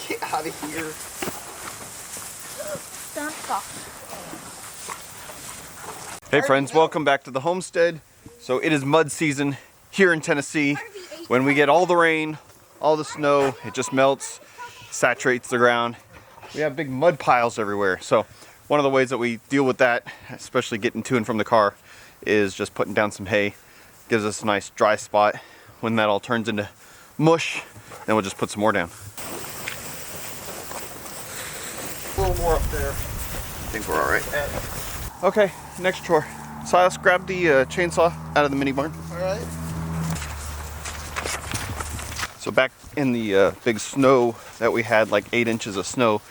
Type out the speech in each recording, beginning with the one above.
Get out of here. Hey friends, welcome back to the homestead. So it is mud season here in Tennessee. When we get all the rain, all the snow, it just melts, saturates the ground. We have big mud piles everywhere. So one of the ways that we deal with that, especially getting to and from the car, is just putting down some hay. Gives us a nice dry spot. When that all turns into mush, then we'll just put some more down. A little more up there. I think we're all right. Okay, next chore. Silas, grab the chainsaw out of the mini barn. All right. So back in the big snow that we had, like 8 inches of snow,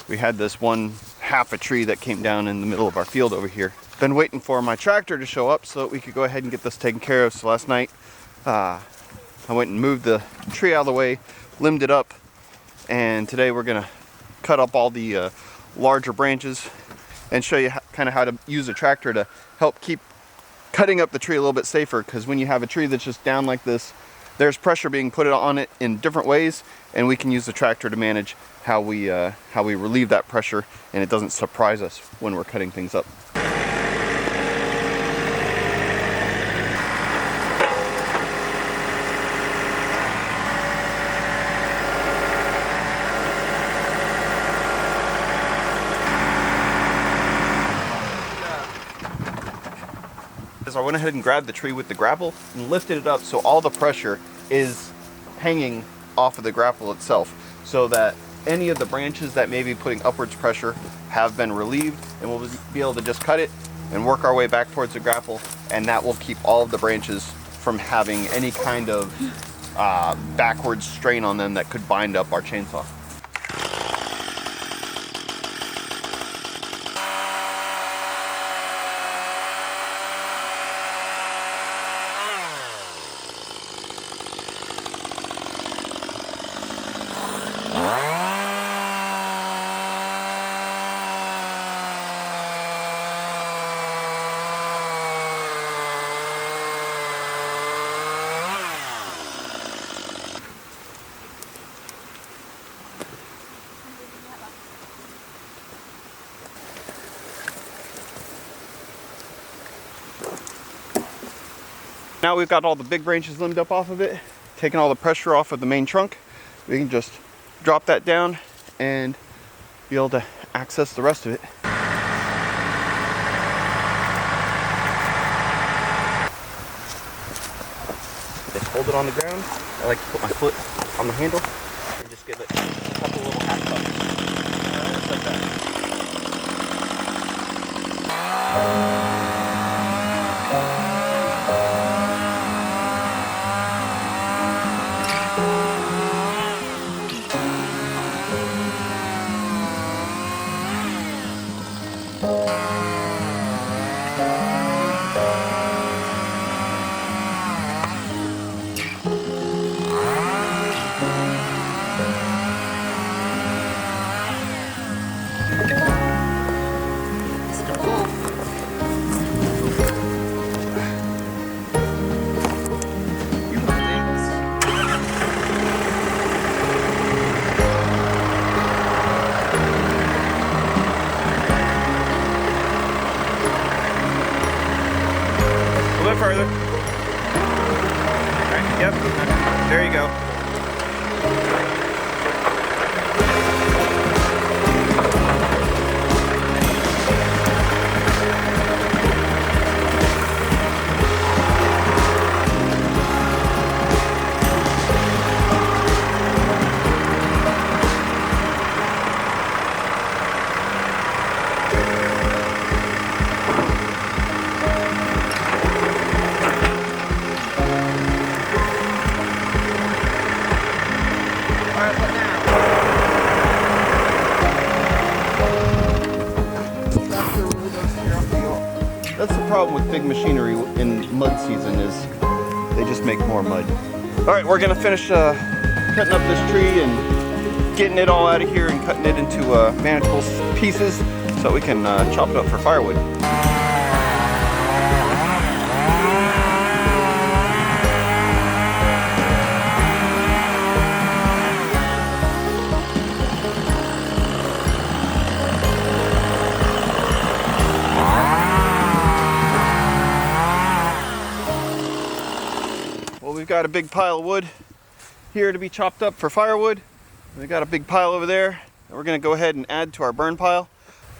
we had this one half a tree that came down in the middle of our field over here. Been waiting for my tractor to show up so that we could go ahead and get this taken care of. So last night, I went and moved the tree out of the way, limbed it up, and today we're gonna cut up all the larger branches and show you kind of how to use a tractor to help keep cutting up the tree a little bit safer, because when you have a tree that's just down like this, there's pressure being put on it in different ways, and we can use the tractor to manage how we relieve that pressure, and it doesn't surprise us when we're cutting things up. I went ahead and grabbed the tree with the grapple and lifted it up so all the pressure is hanging off of the grapple itself, so that any of the branches that may be putting upwards pressure have been relieved, and we'll be able to just cut it and work our way back towards the grapple, and that will keep all of the branches from having any kind of backwards strain on them that could bind up our chainsaw. Now we've got all the big branches limbed up off of it, taking all the pressure off of the main trunk. We can just drop that down and be able to access the rest of it. Just hold it on the ground. I like to put my foot on the handle and just give it a couple little half cups. Just like that. Further. All right, yep, there you go. That's the problem with big machinery in mud season, is they just make more mud. All right, we're gonna finish cutting up this tree and getting it all out of here and cutting it into manageable pieces so we can chop it up for firewood. got a big pile of wood here to be chopped up for firewood. We got a big pile over there that we're gonna go ahead and add to our burn pile.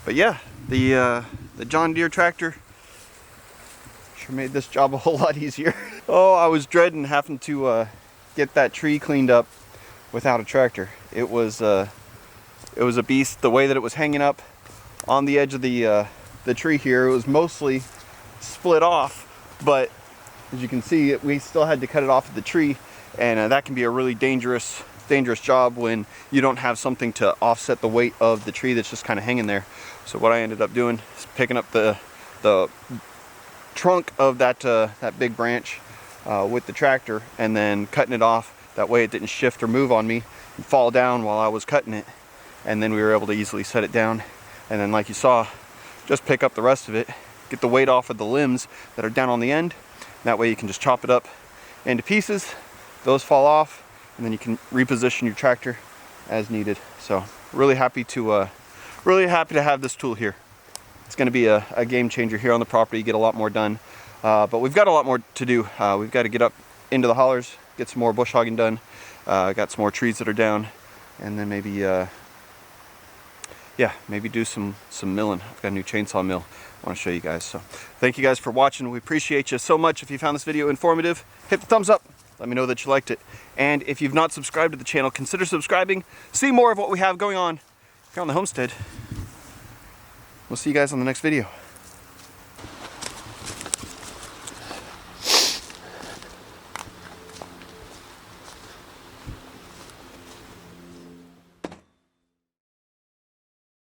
But yeah, the John Deere tractor sure made this job a whole lot easier. Oh, I was dreading having to get that tree cleaned up without a tractor. It was a beast. The way that it was hanging up on the edge of the tree here, it was mostly split off, but as you can see, we still had to cut it off of the tree, and that can be a really dangerous job when you don't have something to offset the weight of the tree that's just kind of hanging there. So what I ended up doing is picking up the trunk of that big branch with the tractor and then cutting it off. That way it didn't shift or move on me and fall down while I was cutting it, and then we were able to easily set it down. And then, like you saw, just pick up the rest of it, get the weight off of the limbs that are down on the end. That way you can just chop it up into pieces, those fall off, and then you can reposition your tractor as needed. So really happy to have this tool here. It's going to be a game changer here on the property. You get a lot more done, but we've got a lot more to do. We've got to get up into the hollers, get some more bush hogging done. Got some more trees that are down, and then maybe maybe do some milling. I've got a new chainsaw mill I want to show you guys. So thank you guys for watching. We appreciate you so much. If you found this video informative, hit the thumbs up. Let me know that you liked it. And if you've not subscribed to the channel, consider subscribing. See more of what we have going on here on the homestead. We'll see you guys on the next video.